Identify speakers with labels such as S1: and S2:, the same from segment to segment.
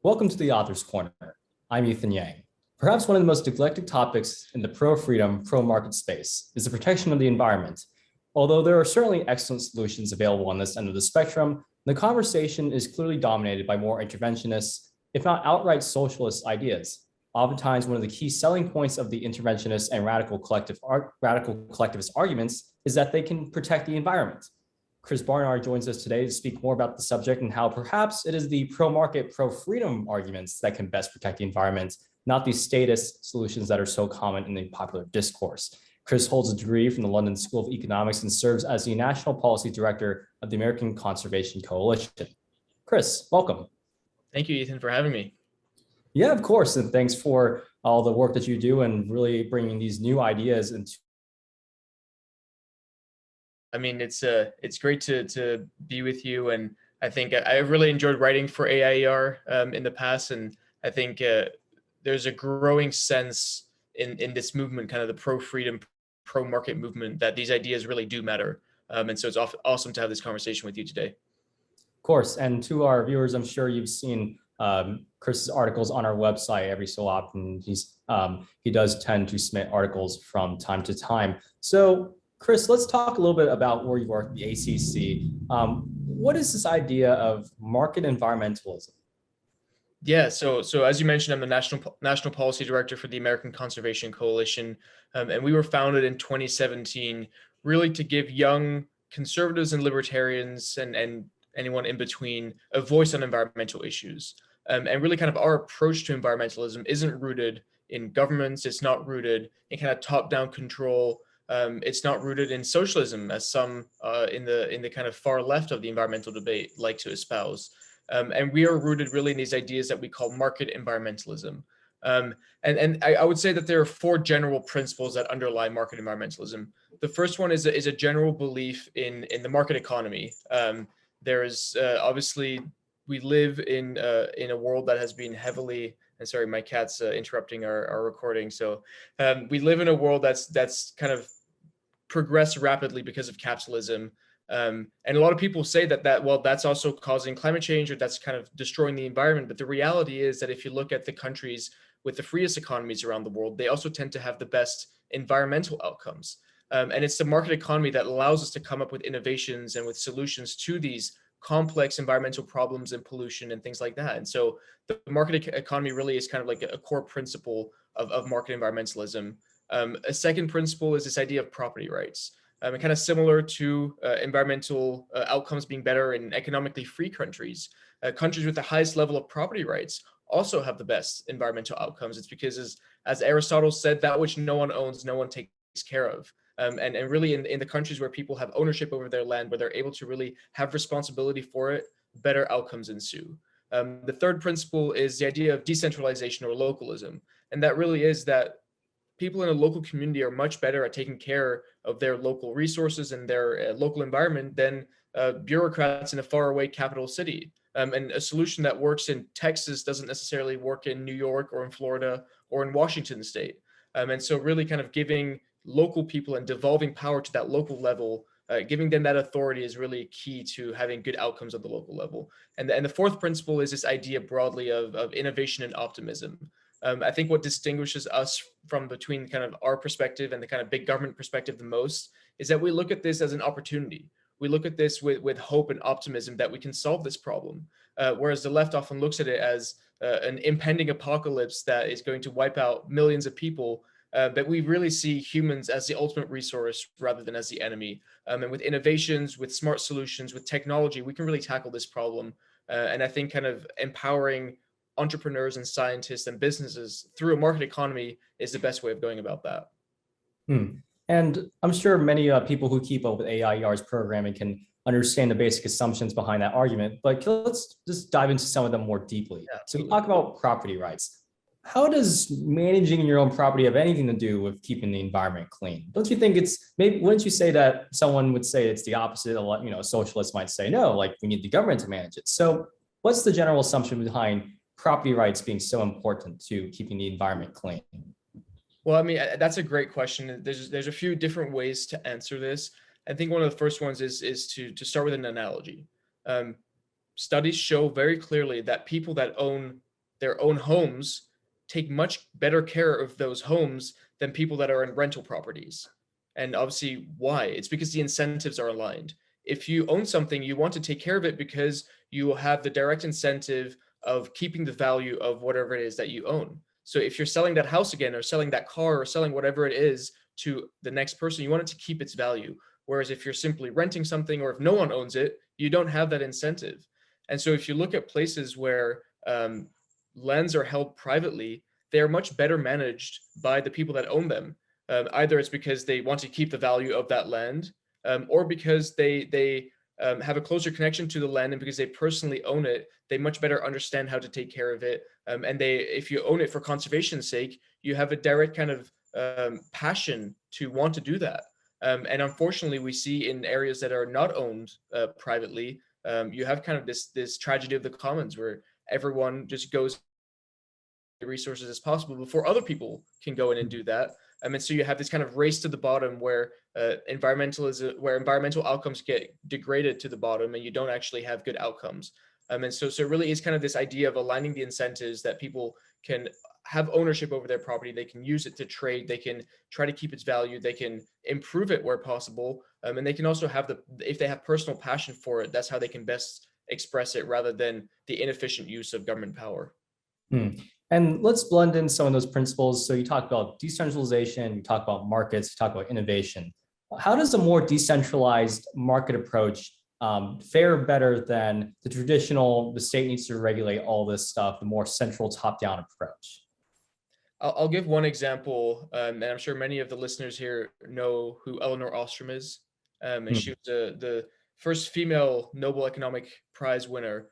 S1: Welcome to the Author's Corner. I'm Ethan Yang. Perhaps one of the most neglected topics in the pro-freedom, pro-market space is the protection of the environment. Although there are certainly excellent solutions available on this end of the spectrum, the conversation is clearly dominated by more interventionist, if not outright socialist ideas. Oftentimes, one of the key selling points of the interventionist and radical collectivist arguments is that they can protect the environment. Chris Barnard joins us today to speak more about the subject and how perhaps it is the pro-market, pro-freedom arguments that can best protect the environment, not the statist solutions that are so common in the popular discourse. Chris holds a degree from the London School of Economics and serves as the National Policy Director of the American Conservation Coalition. Chris, welcome.
S2: Thank you, Ethan, for having me.
S1: Yeah, of course. And thanks for all the work that you do and really bringing these new ideas into.
S2: I mean, it's great to be with you, and I think I really enjoyed writing for AIER in the past, and I think there's a growing sense in this movement, kind of the pro-freedom, pro-market movement, that these ideas really do matter, and so it's awesome to have this conversation with you today.
S1: Of course, and to our viewers, I'm sure you've seen Chris's articles on our website every so often. He does tend to submit articles from time to time. So, Chris, let's talk a little bit about where you work at the ACC. What is this idea of market environmentalism?
S2: Yeah, so as you mentioned, I'm the national policy director for the American Conservation Coalition, and we were founded in 2017, really to give young conservatives and libertarians and anyone in between a voice on environmental issues. And really kind of our approach to environmentalism isn't rooted in governments. It's not rooted in kind of top-down control. It's not rooted in socialism, as some in the kind of far left of the environmental debate like to espouse. And we are rooted really in these ideas that we call market environmentalism. And I would say that there are four general principles that underlie market environmentalism. The first one is a general belief in the market economy. There is obviously, we live in a world that has been heavily, and sorry, my cat's interrupting our recording. So we live in a world that's kind of progressed rapidly because of capitalism. And a lot of people say well, that's also causing climate change, or that's kind of destroying the environment. But the reality is that if you look at the countries with the freest economies around the world, they also tend to have the best environmental outcomes. And it's the market economy that allows us to come up with innovations and with solutions to these complex environmental problems and pollution and things like that. And so the market economy really is kind of like a core principle of market environmentalism. A second principle is this idea of property rights. And kind of similar to environmental outcomes being better in economically free countries, countries with the highest level of property rights also have the best environmental outcomes. It's because, as Aristotle said, that which no one owns, no one takes care of. And really in the countries where people have ownership over their land, where they're able to really have responsibility for it, better outcomes ensue. The third principle is the idea of decentralization or localism. And that really is that people in a local community are much better at taking care of their local resources and their local environment than bureaucrats in a faraway capital city. And a solution that works in Texas doesn't necessarily work in New York or in Florida or in Washington state. And so really kind of giving local people and devolving power to that local level, giving them that authority is really key to having good outcomes at the local level. And the fourth principle is this idea broadly of innovation and optimism. I think what distinguishes us from between kind of our perspective and the kind of big government perspective the most is that we look at this as an opportunity. We look at this with hope and optimism that we can solve this problem, whereas the left often looks at it as an impending apocalypse that is going to wipe out millions of people. But we really see humans as the ultimate resource rather than as the enemy. And with innovations, with smart solutions, with technology, we can really tackle this problem. And I think kind of empowering entrepreneurs and scientists and businesses through a market economy is the best way of going about that.
S1: And I'm sure many people who keep up with AIER's programming can understand the basic assumptions behind that argument, but let's just dive into some of them more deeply.
S2: Yeah,
S1: so we talk about property rights. How does managing your own property have anything to do with keeping the environment clean? Don't you think wouldn't you say that someone would say it's the opposite? Socialists might say, no, like we need the government to manage it. So what's the general assumption behind property rights being so important to keeping the environment clean?
S2: Well, I mean, that's a great question. There's a few different ways to answer this. I think one of the first ones is to start with an analogy. Studies show very clearly that people that own their own homes take much better care of those homes than people that are in rental properties. And obviously, why? It's because the incentives are aligned. If you own something, you want to take care of it because you will have the direct incentive of keeping the value of whatever it is that you own. So if you're selling that house again, or selling that car, or selling whatever it is to the next person, you want it to keep its value. Whereas if you're simply renting something, or if no one owns it, you don't have that incentive. And so if you look at places where lands are held privately, they are much better managed by the people that own them. Either it's because they want to keep the value of that land, or because they have a closer connection to the land, and because they personally own it, they much better understand how to take care of it. And if you own it for conservation's sake, you have a direct kind of passion to want to do that. And unfortunately, we see in areas that are not owned privately, you have kind of this tragedy of the commons where everyone just goes resources as possible before other people can go in and do that. And so you have this kind of race to the bottom where where environmental outcomes get degraded to the bottom, and you don't actually have good outcomes. And so it really is kind of this idea of aligning the incentives that people can have ownership over their property. They can use it to trade. They can try to keep its value. They can improve it where possible. And they can also have if they have personal passion for it, that's how they can best express it, rather than the inefficient use of government power.
S1: Hmm. And let's blend in some of those principles. So you talk about decentralization, you talk about markets, you talk about innovation. How does a more decentralized market approach fare better than the traditional, the state needs to regulate all this stuff, the more central top-down approach?
S2: I'll give one example, and I'm sure many of the listeners here know who Elinor Ostrom is. And she
S1: Hmm.
S2: was the first female Nobel Economic Prize winner.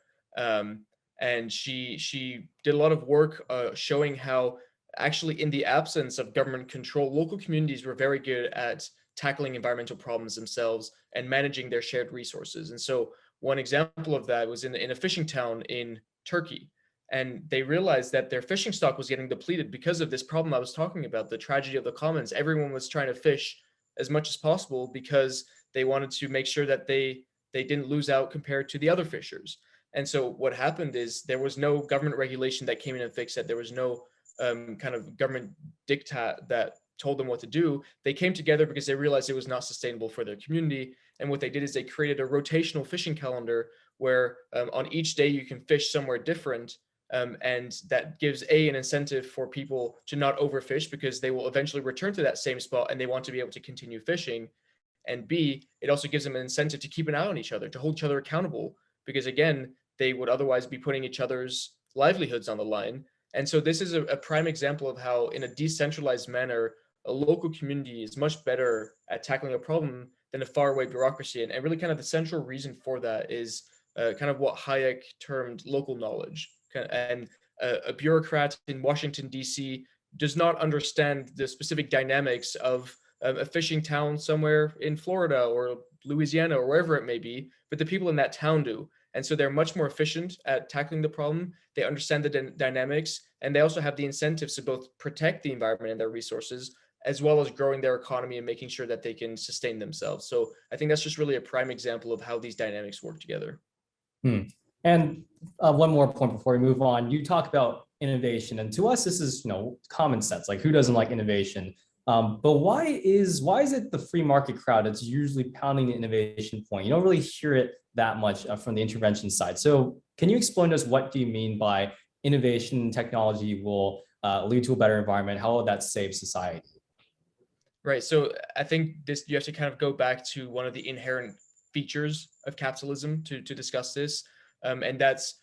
S2: And she did a lot of work showing how actually, in the absence of government control, local communities were very good at tackling environmental problems themselves and managing their shared resources. And so one example of that was in a fishing town in Turkey. And they realized that their fishing stock was getting depleted because of this problem I was talking about, the tragedy of the commons. Everyone was trying to fish as much as possible because they wanted to make sure that they didn't lose out compared to the other fishers. And so what happened is there was no government regulation that came in and fixed it. There was no kind of government diktat that told them what to do. They came together because they realized it was not sustainable for their community. And what they did is they created a rotational fishing calendar where on each day you can fish somewhere different. And that gives an incentive for people to not overfish because they will eventually return to that same spot and they want to be able to continue fishing. And B, it also gives them an incentive to keep an eye on each other, to hold each other accountable, because again, they would otherwise be putting each other's livelihoods on the line. And so this is a prime example of how, in a decentralized manner, a local community is much better at tackling a problem than a faraway bureaucracy. And really kind of the central reason for that is kind of what Hayek termed local knowledge. And a bureaucrat in Washington, D.C. does not understand the specific dynamics of a fishing town somewhere in Florida or Louisiana or wherever it may be, but the people in that town do. And so they're much more efficient at tackling the problem. They understand the dynamics, and they also have the incentives to both protect the environment and their resources, as well as growing their economy and making sure that they can sustain themselves. So I think that's just really a prime example of how these dynamics work together.
S1: Hmm. And one more point before we move on. You talk about innovation, and to us, this is common sense. Like, who doesn't like innovation? But why is it the free market crowd that's usually pounding the innovation point? You don't really hear it that much from the intervention side. So can you explain to us, what do you mean by innovation and technology will lead to a better environment? How will that save society?
S2: Right. So I think you have to kind of go back to one of the inherent features of capitalism to discuss this. And that's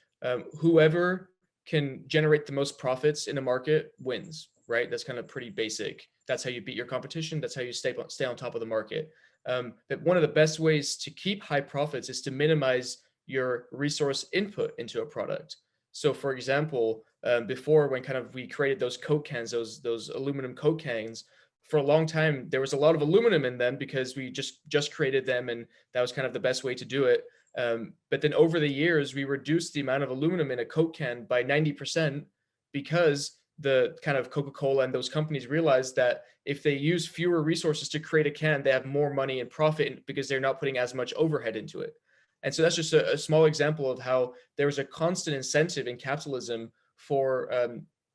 S2: whoever can generate the most profits in a market wins, right? That's kind of pretty basic. That's how you beat your competition. That's how you stay on top of the market. But one of the best ways to keep high profits is to minimize your resource input into a product. So for example, before, when kind of we created those Coke cans, those aluminum Coke cans, for a long time, there was a lot of aluminum in them because we just created them, and that was kind of the best way to do it. But then over the years, we reduced the amount of aluminum in a Coke can by 90% because the kind of Coca-Cola and those companies realized that if they use fewer resources to create a can, they have more money and profit because they're not putting as much overhead into it. And so that's just a small example of how there is a constant incentive in capitalism for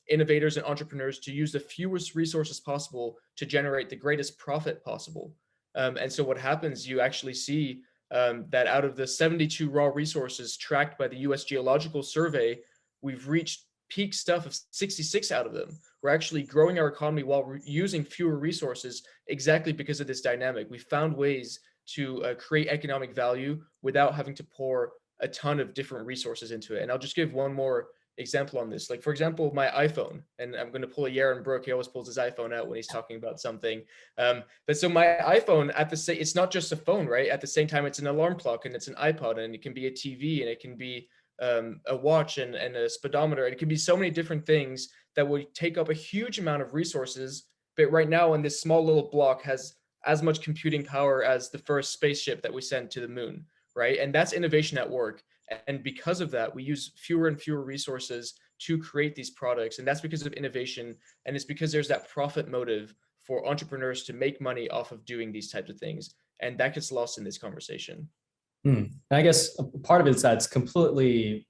S2: innovators and entrepreneurs to use the fewest resources possible to generate the greatest profit possible. And so what happens, you actually see that out of the 72 raw resources tracked by the US Geological Survey, we've reached peak stuff of 66 out of them. We're actually growing our economy while using fewer resources exactly because of this dynamic. We found ways to create economic value without having to pour a ton of different resources into it. And I'll just give one more example on this. Like, for example, my iPhone, and I'm going to pull a Yaron Brook. He always pulls his iPhone out when he's talking about something. But so my iPhone it's not just a phone, right? At the same time, it's an alarm clock and it's an iPod and it can be a TV and it can be a watch and a speedometer. And it can be so many different things that would take up a huge amount of resources. But right now, in this small little block has as much computing power as the first spaceship that we sent to the moon, right? And that's innovation at work. And because of that, we use fewer and fewer resources to create these products. And that's because of innovation. And it's because there's that profit motive for entrepreneurs to make money off of doing these types of things. And that gets lost in this conversation.
S1: And I guess part of it is that it's completely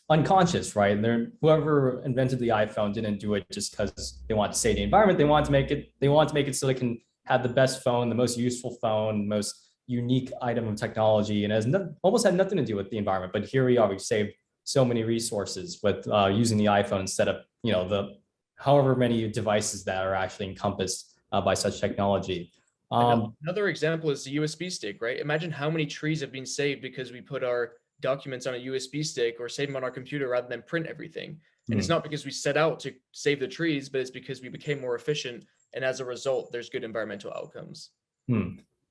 S1: unconscious, right? And whoever invented the iPhone didn't do it just because they want to save the environment. They want to make it so they can have the best phone, the most useful phone, most unique item of technology, and almost had nothing to do with the environment. But here we are, we've saved so many resources with using the iPhone instead of the however many devices that are actually encompassed by such technology.
S2: Another example is the USB stick, right? Imagine how many trees have been saved because we put our documents on a USB stick or save them on our computer rather than print everything. And it's not because we set out to save the trees, but it's because we became more efficient. And as a result, there's good environmental outcomes.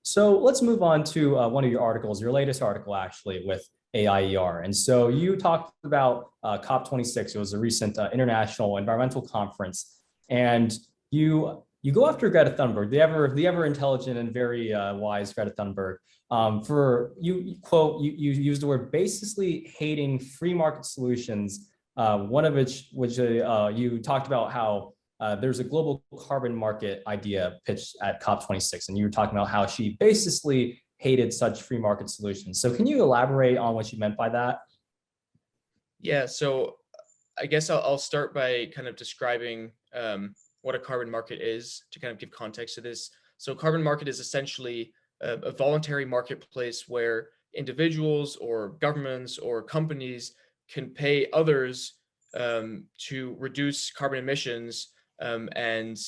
S1: So let's move on to one of your articles, your latest article actually with AIER. And so you talked about COP26. It was a recent international environmental conference. And you go after Greta Thunberg, the ever intelligent and very wise Greta Thunberg. For you used the word basically hating free market solutions. One of which you talked about how there's a global carbon market idea pitched at COP26, and you were talking about how she basically hated such free market solutions. So can you elaborate on what you meant by that?
S2: Yeah, so I guess I'll start by kind of describing what a carbon market is to kind of give context to this. So carbon market is essentially a voluntary marketplace where individuals or governments or companies can pay others to reduce carbon emissions and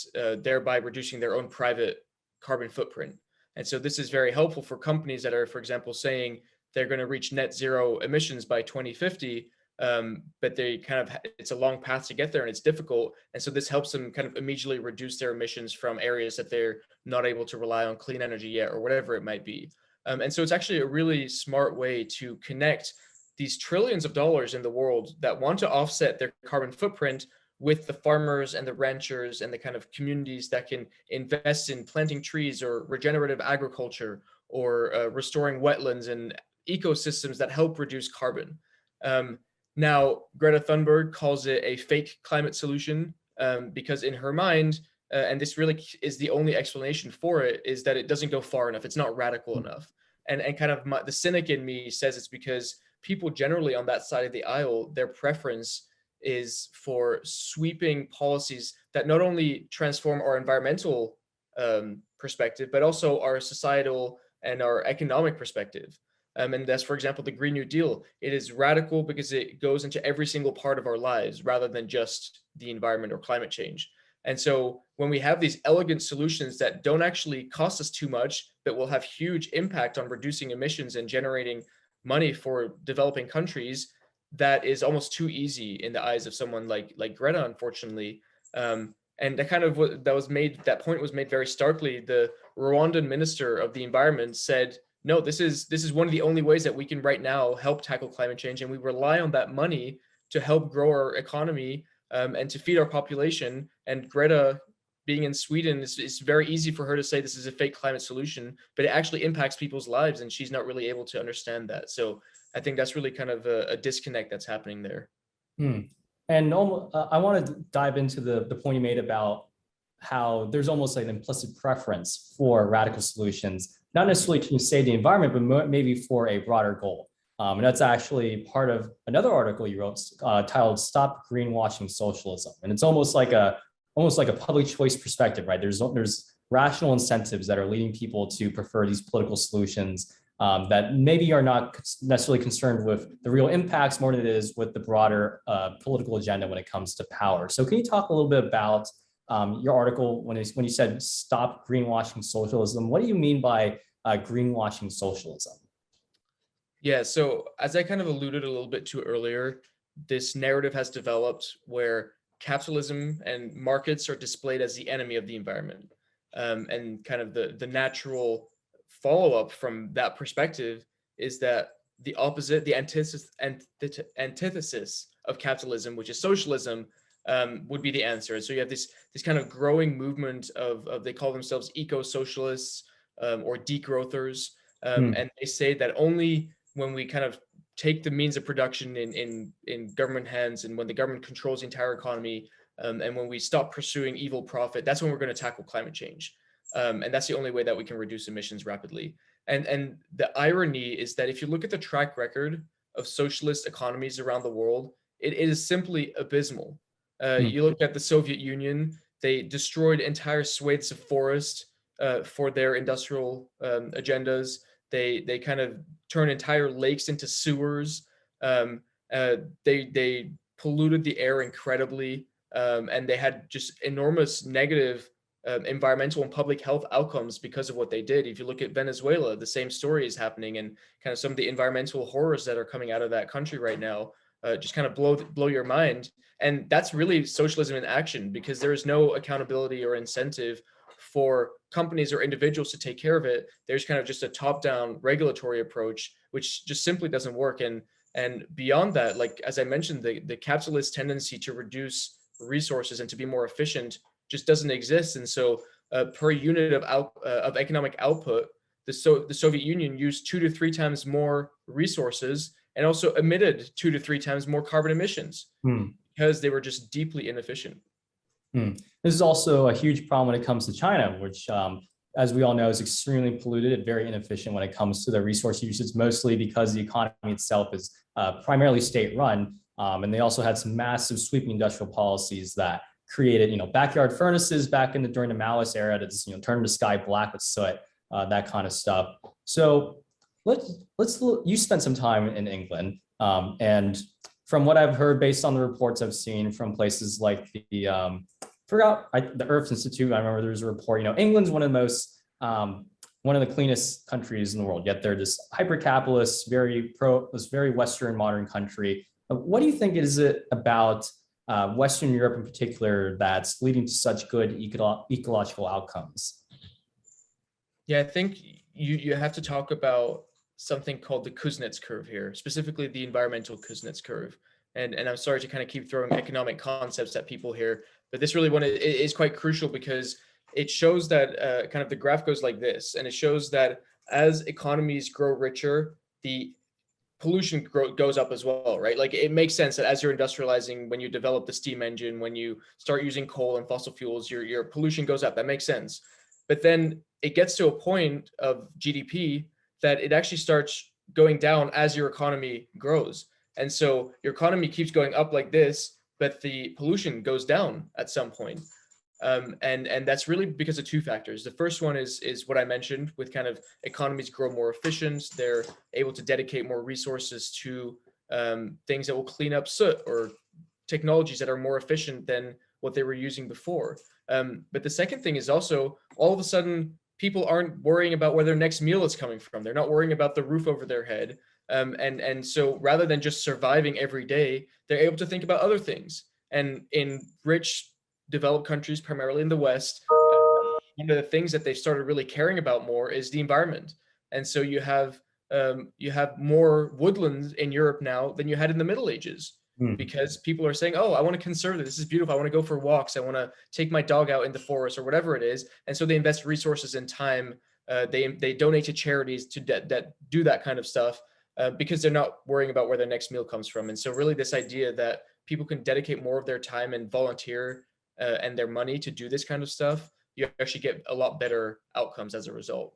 S2: thereby reducing their own private carbon footprint. And so this is very helpful for companies that are, for example, saying they're going to reach net zero emissions by 2050, but it's a long path to get there and it's difficult. And so this helps them kind of immediately reduce their emissions from areas that they're not able to rely on clean energy yet, or whatever it might be. And so it's actually a really smart way to connect these trillions of dollars in the world that want to offset their carbon footprint with the farmers and the ranchers and the kind of communities that can invest in planting trees or regenerative agriculture or restoring wetlands and ecosystems that help reduce carbon. Now, Greta Thunberg calls it a fake climate solution because in her mind, and this really is the only explanation for it, is that it doesn't go far enough. It's not radical enough. And kind of the cynic in me says it's because people generally on that side of the aisle, their preference is for sweeping policies that not only transform our environmental perspective, but also our societal and our economic perspective. And that's, for example, the Green New Deal. It is radical because it goes into every single part of our lives rather than just the environment or climate change. And so when we have these elegant solutions that don't actually cost us too much, but will have huge impact on reducing emissions and generating money for developing countries, that is almost too easy in the eyes of someone like Greta, unfortunately. And that point was made very starkly. The Rwandan minister of the environment said, no, this is one of the only ways that we can right now help tackle climate change. And we rely on that money to help grow our economy and to feed our population. And Greta, being in Sweden, it's very easy for her to say this is a fake climate solution, but it actually impacts people's lives, and she's not really able to understand that. So I think that's really kind of a disconnect that's happening there.
S1: And I want to dive into the point you made about how there's almost like an implicit preference for radical solutions, not necessarily to save the environment, but maybe for a broader goal. And that's actually part of another article you wrote titled "Stop Greenwashing Socialism." And it's almost like a public choice perspective, right? There's rational incentives that are leading people to prefer these political solutions that maybe are not necessarily concerned with the real impacts more than it is with the broader political agenda when it comes to power. So can you talk a little bit about your article when you said stop greenwashing socialism? What do you mean by greenwashing socialism?
S2: Yeah, so as I kind of alluded a little bit to earlier, this narrative has developed where capitalism and markets are displayed as the enemy of the environment. And kind of the natural follow-up from that perspective is that the opposite, the antithesis of capitalism, which is socialism, would be the answer. And so you have this kind of growing movement of they call themselves eco-socialists or degrowthers,
S1: Hmm.
S2: and they say that only when we kind of take the means of production in government hands, and when the government controls the entire economy, and when we stop pursuing evil profit, that's when we're going to tackle climate change. And that's the only way that we can reduce emissions rapidly. And the irony is that if you look at the track record of socialist economies around the world, it is simply abysmal.
S1: Hmm.
S2: You look at the Soviet Union; they destroyed entire swathes of forest for their industrial agendas. They kind of turn entire lakes into sewers. Um, they polluted the air incredibly, and they had just enormous negative environmental and public health outcomes because of what they did. If you look at Venezuela, the same story is happening, and kind of some of the environmental horrors that are coming out of that country right now just kind of blow your mind. And that's really socialism in action, because there is no accountability or incentive for companies or individuals to take care of it. There's kind of just a top-down regulatory approach, which just simply doesn't work. And beyond that, like as I mentioned, the capitalist tendency to reduce resources and to be more efficient just doesn't exist. And so, per unit of economic output, the Soviet Union used 2 to 3 times more resources and also emitted 2 to 3 times more carbon emissions
S1: Hmm.
S2: because they were just deeply inefficient.
S1: Hmm. This is also a huge problem when it comes to China, which, as we all know, is extremely polluted and very inefficient when it comes to their resource usage, mostly because the economy itself is primarily state-run. And they also had some massive sweeping industrial policies that created, backyard furnaces back during the Maoist era to just, turn the sky black with soot, that kind of stuff. So you spent some time in England, and from what I've heard, based on the reports I've seen from places like the Earth Institute. I remember there was a report. England's one of the cleanest countries in the world. Yet they're this hyper-capitalist, this very Western modern country. What do you think is it about Western Europe in particular that's leading to such good ecological outcomes?
S2: Yeah, I think you have to talk about something called the Kuznets curve here, specifically the environmental Kuznets curve. And I'm sorry to kind of keep throwing economic concepts at people here, but this really one is quite crucial, because it shows that kind of the graph goes like this, and it shows that as economies grow richer, the pollution goes up as well, right? Like it makes sense that as you're industrializing, when you develop the steam engine, when you start using coal and fossil fuels, your pollution goes up. That makes sense. But then it gets to a point of GDP that it actually starts going down as your economy grows. And so your economy keeps going up like this, but the pollution goes down at some point. And that's really because of two factors. The first one is what I mentioned, with kind of economies grow more efficient. They're able to dedicate more resources to things that will clean up soot, or technologies that are more efficient than what they were using before. But the second thing is also, all of a sudden, people aren't worrying about where their next meal is coming from. They're not worrying about the roof over their head. And so rather than just surviving every day, they're able to think about other things. And in rich, developed countries, primarily in the West, one of the things that they've started really caring about more is the environment. And so you have more woodlands in Europe now than you had in the Middle Ages,
S1: Hmm.
S2: because people are saying, "Oh, I want to conserve this. This is beautiful. I want to go for walks. I want to take my dog out in the forest," or whatever it is. And so they invest resources and time. They donate to charities that do that kind of stuff, because they're not worrying about where their next meal comes from. And so really, this idea that people can dedicate more of their time and volunteer and their money to do this kind of stuff, you actually get a lot better outcomes as a result.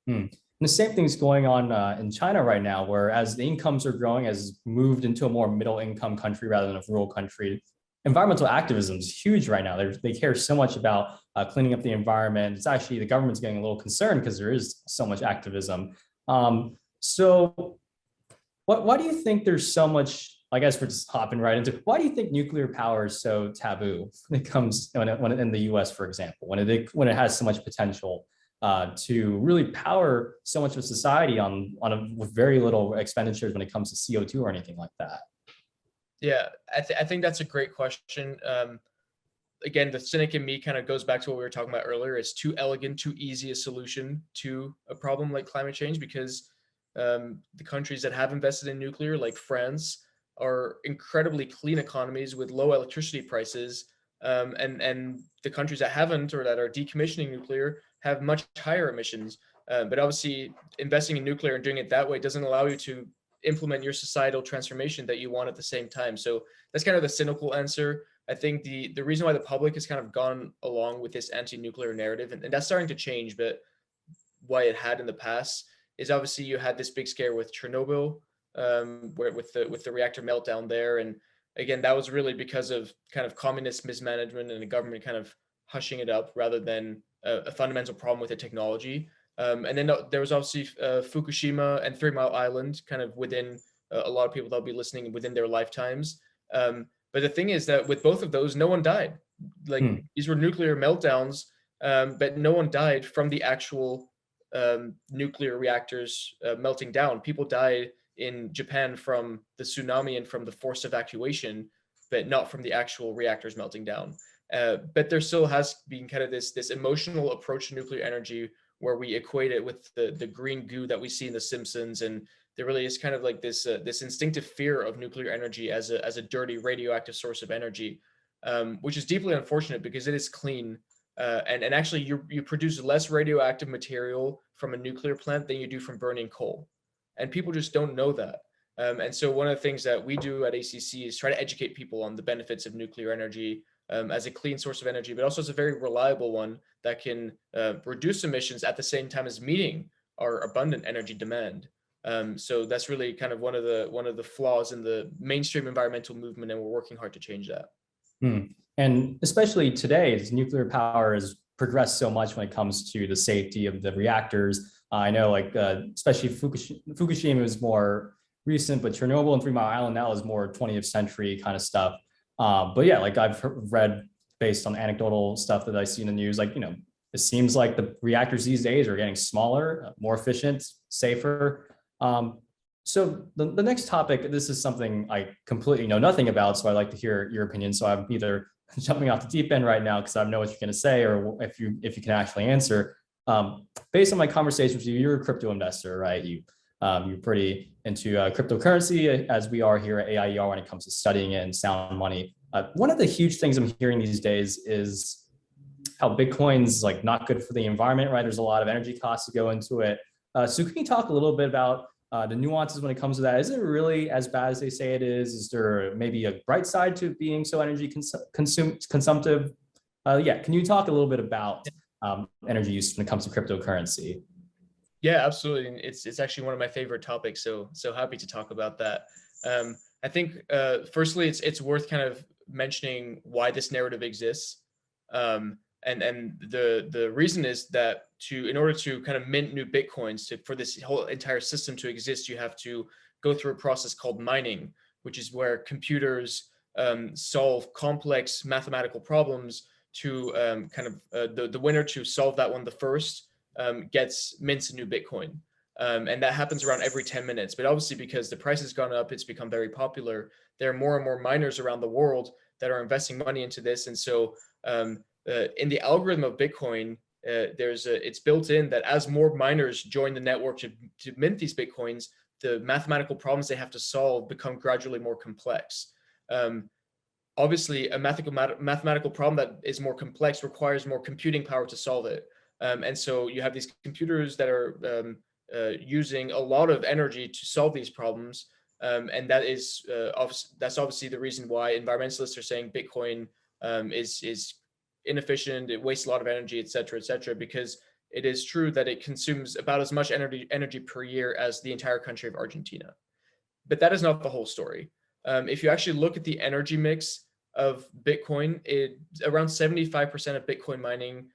S1: Hmm. And the same thing's going on in China right now, where as the incomes are growing, as moved into a more middle income country rather than a rural country, environmental activism is huge right now. They care so much about cleaning up the environment. It's actually the government's getting a little concerned because there is so much activism. So why do you think there's so much? I guess we're just hopping right into why do you think nuclear power is so taboo when it comes when it in the U.S. for example when it has so much potential to really power so much of society with very little expenditures when it comes to CO2 or anything like that.
S2: Yeah, I think that's a great question. Again, the cynic in me kind of goes back to what we were talking about earlier. It's too elegant, too easy a solution to a problem like climate change because the countries that have invested in nuclear, like France, are incredibly clean economies with low electricity prices. And the countries that haven't or that are decommissioning nuclear have much higher emissions. But obviously, investing in nuclear and doing it that way doesn't allow you to implement your societal transformation that you want at the same time. So that's kind of the cynical answer. I think the reason why the public has kind of gone along with this anti-nuclear narrative, and that's starting to change, but why it had in the past is obviously you had this big scare with Chernobyl, where with the reactor meltdown there, and again that was really because of kind of communist mismanagement and the government kind of hushing it up rather than a fundamental problem with the technology. And then there was obviously Fukushima and Three Mile Island, kind of within a lot of people that'll be listening within their lifetimes. But the thing is that with both of those, no one died. Like these were nuclear meltdowns, but no one died from the actual nuclear reactors melting down. People died in Japan from the tsunami and from the forced evacuation, but not from the actual reactors melting down. But there still has been kind of this emotional approach to nuclear energy where we equate it with the green goo that we see in The Simpsons, and there really is kind of like this instinctive fear of nuclear energy as a dirty radioactive source of energy, which is deeply unfortunate because it is clean. And actually, you produce less radioactive material from a nuclear plant than you do from burning coal, and people just don't know that. And so one of the things that we do at ACC is try to educate people on the benefits of nuclear energy as a clean source of energy, but also as a very reliable one that can reduce emissions at the same time as meeting our abundant energy demand. So that's really kind of one of the flaws in the mainstream environmental movement, and we're working hard to change that.
S1: And especially today, as nuclear power has progressed so much when it comes to the safety of the reactors. I know, like especially Fukushima is more recent, but Chernobyl and Three Mile Island now is more 20th century kind of stuff. But yeah, like I've read based on anecdotal stuff that I see in the news, like, it seems like the reactors these days are getting smaller, more efficient, safer. So the next topic, this is something I completely know nothing about, so I'd like to hear your opinion. So I'm either jumping off the deep end right now because I know what you're going to say, or if you can actually answer. Based on my conversation with you, you're a crypto investor, right? You're pretty into cryptocurrency, as we are here at AIER when it comes to studying it and sound money. One of the huge things I'm hearing these days is how Bitcoin's like not good for the environment, right? There's a lot of energy costs to go into it. So can you talk a little bit about the nuances when it comes to that? Is it really as bad as they say it is? Is there maybe a bright side to being so energy consumptive? Yeah, can you talk a little bit about energy use when it comes to cryptocurrency?
S2: Yeah, absolutely. And it's actually one of my favorite topics. So happy to talk about that. I think firstly, it's worth kind of mentioning why this narrative exists. And the reason is that in order to kind of mint new Bitcoins for this whole entire system to exist, you have to go through a process called mining, which is where computers solve complex mathematical problems to kind of the winner to solve that one the first mints a new Bitcoin. And that happens around every 10 minutes. But obviously, because the price has gone up, it's become very popular. There are more and more miners around the world that are investing money into this. And so in the algorithm of Bitcoin, it's built in that as more miners join the network to mint these Bitcoins, the mathematical problems they have to solve become gradually more complex. Obviously, a mathematical problem that is more complex requires more computing power to solve it. And so you have these computers that are using a lot of energy to solve these problems. And that's obviously the reason why environmentalists are saying Bitcoin is inefficient, it wastes a lot of energy, et cetera, because it is true that it consumes about as much energy per year as the entire country of Argentina. But that is not the whole story. If you actually look at the energy mix of Bitcoin, around 75% of Bitcoin mining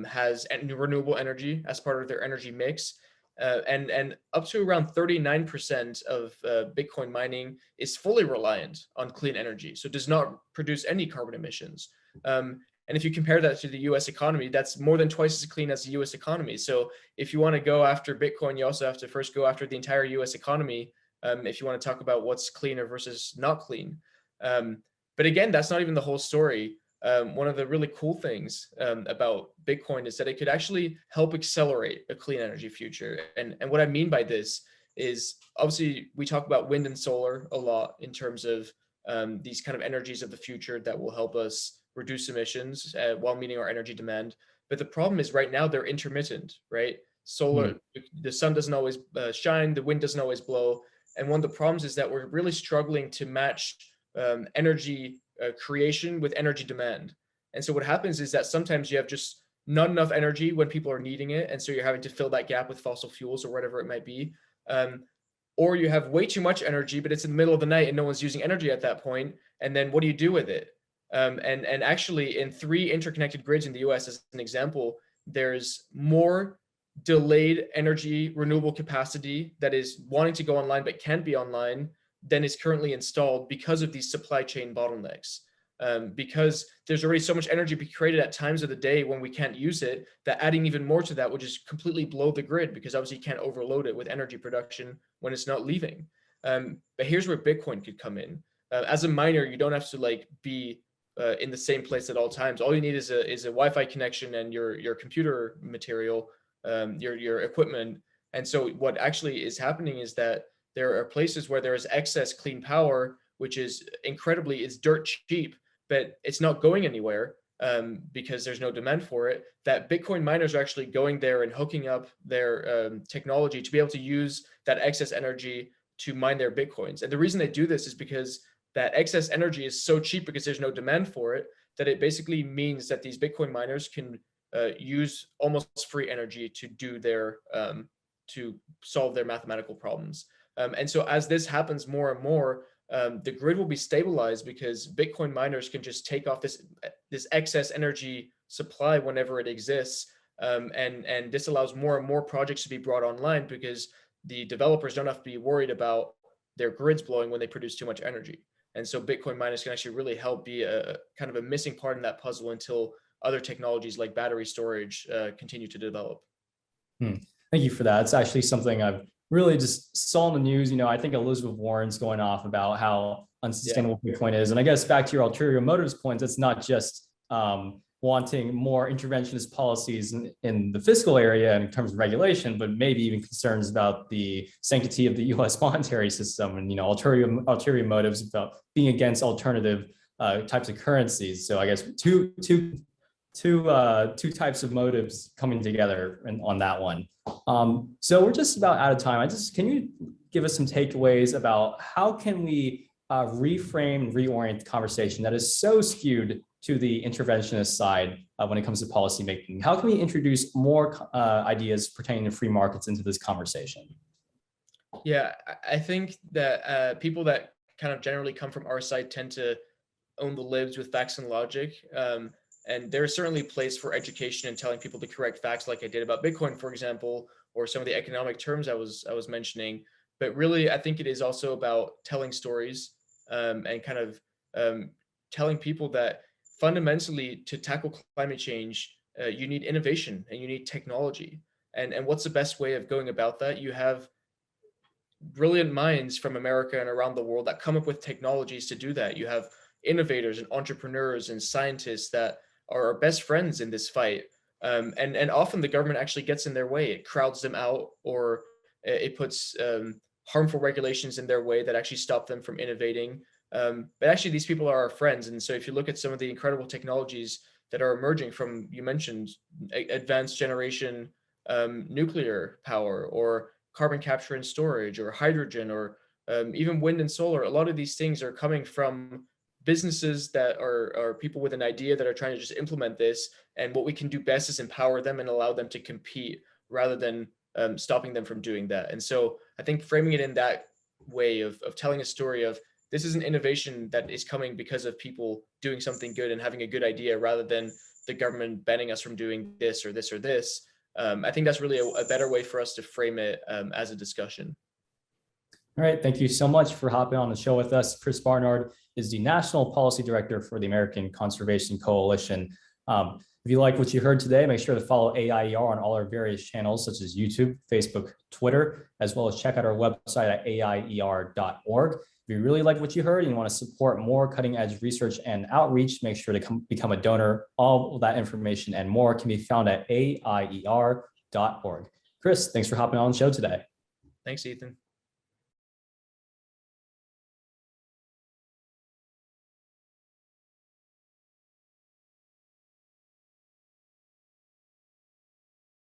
S2: has renewable energy as part of their energy mix. And up to around 39% of Bitcoin mining is fully reliant on clean energy, so does not produce any carbon emissions. And if you compare that to the US economy, that's more than twice as clean as the US economy. So if you want to go after Bitcoin, you also have to first go after the entire US economy, if you want to talk about what's cleaner versus not clean. But again, that's not even the whole story. One of the really cool things about Bitcoin is that it could actually help accelerate a clean energy future. And what I mean by this is, obviously we talk about wind and solar a lot in terms of these kind of energies of the future that will help us reduce emissions while meeting our energy demand. But the problem is right now they're intermittent, right? Solar, the sun doesn't always shine, the wind doesn't always blow. And one of the problems is that we're really struggling to match energy creation with energy demand. And so what happens is that sometimes you have just not enough energy when people are needing it. And so you're having to fill that gap with fossil fuels or whatever it might be. Or you have way too much energy, but it's in the middle of the night and no one's using energy at that point. And then what do you do with it? And actually, in 3 interconnected grids in the US, as an example, there's more delayed energy renewable capacity that is wanting to go online but can't be online than is currently installed because of these supply chain bottlenecks. Because there's already so much energy be created at times of the day when we can't use it, that adding even more to that would just completely blow the grid, because obviously you can't overload it with energy production when it's not leaving. But here's where Bitcoin could come in. As a miner, you don't have to like be in the same place at all times. All you need is a Wi-Fi connection and your computer material, your equipment. And so what actually is happening is that there are places where there is excess clean power, which is it's dirt cheap, but it's not going anywhere because there's no demand for it. That Bitcoin miners are actually going there and hooking up their technology to be able to use that excess energy to mine their Bitcoins. And the reason they do this is because that excess energy is so cheap, because there's no demand for it, that it basically means that these Bitcoin miners can use almost free energy to do their to solve their mathematical problems. And so as this happens more and more, the grid will be stabilized, because Bitcoin miners can just take off this excess energy supply whenever it exists. And this allows more and more projects to be brought online, because the developers don't have to be worried about their grids blowing when they produce too much energy. And so Bitcoin miners can actually really help be a kind of a missing part in that puzzle until other technologies like battery storage continue to develop.
S1: Thank you for that. It's actually something I've really just saw in the news. I think Elizabeth Warren's going off about how unsustainable Bitcoin is. And I guess back to your ulterior motives points, it's not just wanting more interventionist policies in the fiscal area in terms of regulation, but maybe even concerns about the sanctity of the US monetary system, and ulterior motives about being against alternative types of currencies. So I guess two types of motives coming together on that one. So we're just about out of time. Can you give us some takeaways about how can we reframe and reorient the conversation that is so skewed to the interventionist side when it comes to policymaking? How can we introduce more ideas pertaining to free markets into this conversation?
S2: Yeah, I think that people that kind of generally come from our side tend to own the libs with facts and logic. And there's certainly a place for education and telling people the correct facts, like I did about Bitcoin, for example, or some of the economic terms I was mentioning. But really, I think it is also about telling stories and kind of telling people that fundamentally, to tackle climate change, you need innovation and you need technology. And what's the best way of going about that? You have brilliant minds from America and around the world that come up with technologies to do that. You have innovators and entrepreneurs and scientists that are our best friends in this fight. And often the government actually gets in their way. It crowds them out, or it puts harmful regulations in their way that actually stop them from innovating. But actually, these people are our friends. And so if you look at some of the incredible technologies that are emerging from, you mentioned, advanced generation nuclear power, or carbon capture and storage, or hydrogen, or even wind and solar, a lot of these things are coming from businesses that are people with an idea that are trying to just implement this. And what we can do best is empower them and allow them to compete rather than stopping them from doing that. And so I think framing it in that way of telling a story of this is an innovation that is coming because of people doing something good and having a good idea rather than the government banning us from doing this or this or this. I think that's really a better way for us to frame it as a discussion.
S1: All right, thank you so much for hopping on the show with us. Chris Barnard is the National Policy Director for the American Conservation Coalition. If you like what you heard today, make sure to follow AIER on all our various channels, such as YouTube, Facebook, Twitter, as well as check out our website at aier.org. If you really like what you heard and you want to support more cutting edge research and outreach, make sure to become a donor. All of that information and more can be found at aier.org. Chris, thanks for hopping on the show today.
S2: Thanks, Ethan.